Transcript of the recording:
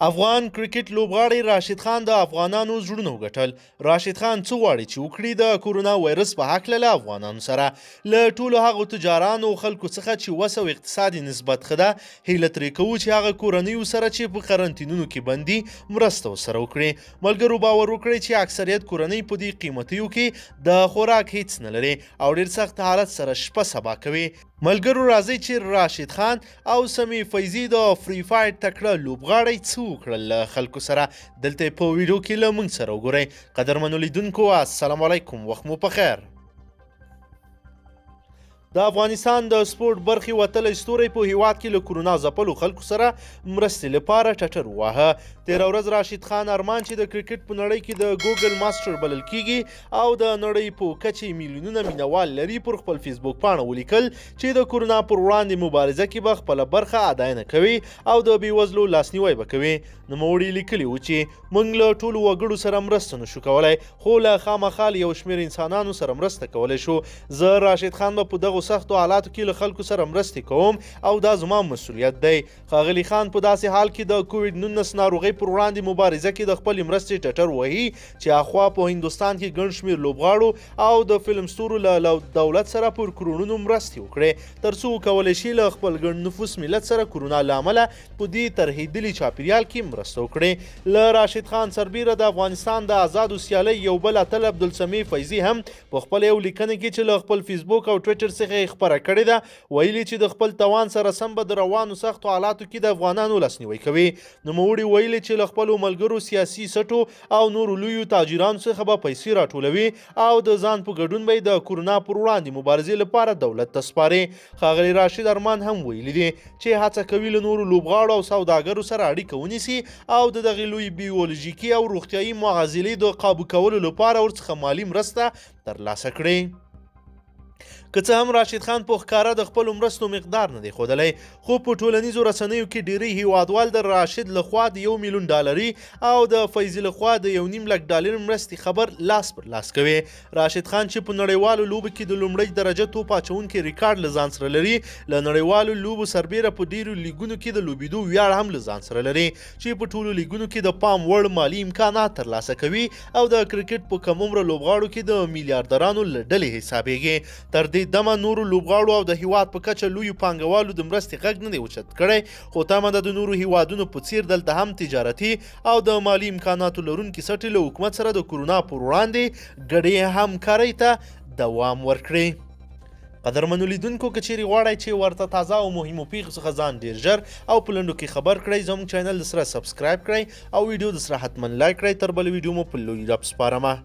افغان کرکټ لوبغاړی راشد خان د افغانانو زړونه وګټل. راشد خان څه غواړي چې وکړي د کورونا وایرس په هکله له افغانانو سره له ټولو هغو تجارانو او خلکو څخه چې وس او اقتصادي نسبت ښه ده هیله ترې کوو چې هغه کورنیو سره چې په قرنطینونو کې بندي مرسته ورسره وکړي. ملګرو باور وکړئ چې اکثریت کورنۍ په دې قیمتیو کې د خوراک هیڅ نه لري او ډېر سخت حالت سره شپه سبا کوي. ملګرو راځئ چې راشد خان او سمی فیضي د فری فایټ تکړه لوبغاړی څه وکړل له خلکو سره دلته په ویډیو کې له موږ سره وګورئ. قدرمنو لیدونکو السلام علیکم، وخت مو پخیر. د افغانستان د سپورټ برخې وتلی ستوری په هیواد کې له کورونا ځپلو خلکو سره مرستې لپاره ټټر وواهه. تېره ورځ راشد خان ارمان چې د کرکټ په نړۍ کې د ګوګل ماسټر بلل کیږي او د نړۍ په کچې میلیونونه مینوال لري پر خپل فیسبوک پاڼه ولیکل چې د کورونا پر وړاندې مبارزه کې به خپله برخه ادا نه کوي او د بېوزلو لاسنیوی به کوي. نوموړي لیکلي و چې موږ له ټولو وګړو سره مرسته نشو کولی خو له خامخا له یو شمېر انسانانو سره مرسته کولی شو. زه راشد خان به په دغو سختو حالاتو کې له خلکو سره مرستې کوم او دا زما مسؤلیت دی. ښاغلي خان په داسې حال کې د کوویډ 19 ناروغۍ پر وړاندې مبارزه کې د خپلې مرستې ټټر وهي چې اخوا په هندوستان کې ګڼ شمېر لوبغاړو او د فلم ستورو له دولت سره پر کروړونو مرستې وکړې تر څو وکولی شي له خپل ګڼ نفوس ملت سره کورونا له امله په دې ترهېدلي چاپیریال کې مرسته وکړي. له راشد خان سربیره د افغانستان د آزادو سیالۍ یو بل اتل عبدالسمیع فیضي هم په خپله یو لیکنه کې چې له خپل فیسبوک او ټویټر څخه یې خپره کړې ده ویلي چې د خپل توان سره سم به د روانو سختو حالاتو کې د افغانانو لاسنیوی کوي. نوموړي ویلي چې له خپلو ملګرو سیاسي سټو او نورو لویو تاجرانو څخه به پیسې راټولوي او د ځان په ګډون به د کورونا پر وړاندې مبارزې لپاره دولت ته سپاري. ښاغلي راشد ارمان هم ویلي دي چې هڅه کوي له نورو لوبغاړو او سوداګرو سره اړیکه ونیسي او د دغې لوی بیولوژیکي او روغتیایي معضلې د قابو کولو لپاره ورڅخه مالي مرسته ترلاسه کړي. که څه هم راشد خان په ښکاره د خپلو مرستو مقدار نه دی ښودلی خو په ټولنیزو رسنیو کې ډیری هیوادوال د راشد لخوا د $1 میلیون او د فیضي لخوا د $1.5 لک مرستې خبر لاس پر لاس کوي. راشد خان چې په نړیوالو لوبو کې د لومړۍ درجه توپ اچوونکي ریکارډ له ځان سره لري له نړیوالو لوبو سربیره په ډیرو لیګونو کې د لوبېدو ویاړ هم له ځان سره لري چې په ټولو لیګونو کې د پام وړ مالي امکانات ترلاسه کوي او د کرکټ په کم عمره لوبغاړو کې د میلیاردرانو له ډلې حسابیږي. تر دې دمه نورو لوبغاړو او د هیواد په کچه لویو پانګوالو د مرستې غږ نه دی اوچت کړی خو تمه ده د نورو هیوادونو په څیر دلته هم تجارتي او د مالي امکاناتو لرونکي سټې له حکومت سره د کورونا پر وړاندې ګډې همکارۍ ته دوام ورکړي. قدرمنو لیدونکو که چیرې غواړئ چې ورته تازه او مهمو پیښو څخه ځان ډیر ژر او په لنډو کې خبر کړئ زموږ چینل سره سبسکرایب کړئ او ویډیو د سره حتما لایک کړئ. تر بل ویډیو مو په لوی رب سپارمه.